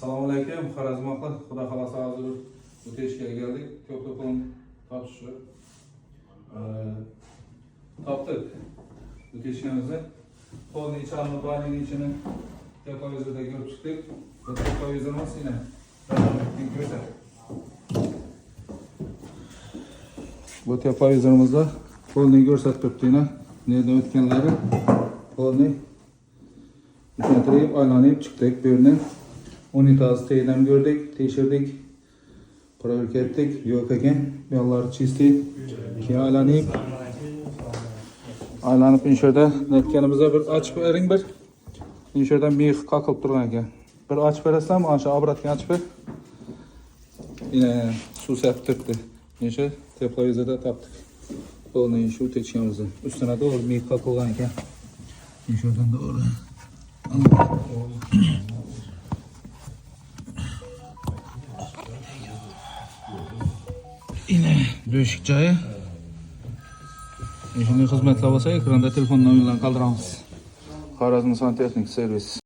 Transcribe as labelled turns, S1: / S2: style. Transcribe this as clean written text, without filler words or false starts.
S1: Selamünaleyküm. Xorazmaklı. Xudo xolasa hozir o'tishga geldik. To'plam topshiriq. Topdik. O'tishganimizni. Qo'lni ichini, balining ichini televizorda ko'rib chiqdik. Bu televizorimiz yine. Bu televizorimizda qo'lni ko'rsatib turibdi yine. Nereden o'tganlari qo'lni Üçüncü aylanıp çıktık. Birinin unitazı teyden gördük, teşirdik, proverk ettik. Yok eken, yolları çizdik. Ki aylanıp inşörde netkenimizde bir açıp verin bir. İnşörden bir kakılıp durgan eken. Bir açıp veresem, aşağı abratken açıp ver. Yine su septirdi. İnşör televizorda taptık. Onu inşör teçkemizde. Üstüne doğru bir kakılgan eken. İnşörden doğru. Yine döşük joyi. Shunday xizmatlar bo'lsa, ekranda telefondan bilan qoldiramiz. Xorazm Santexnik servis.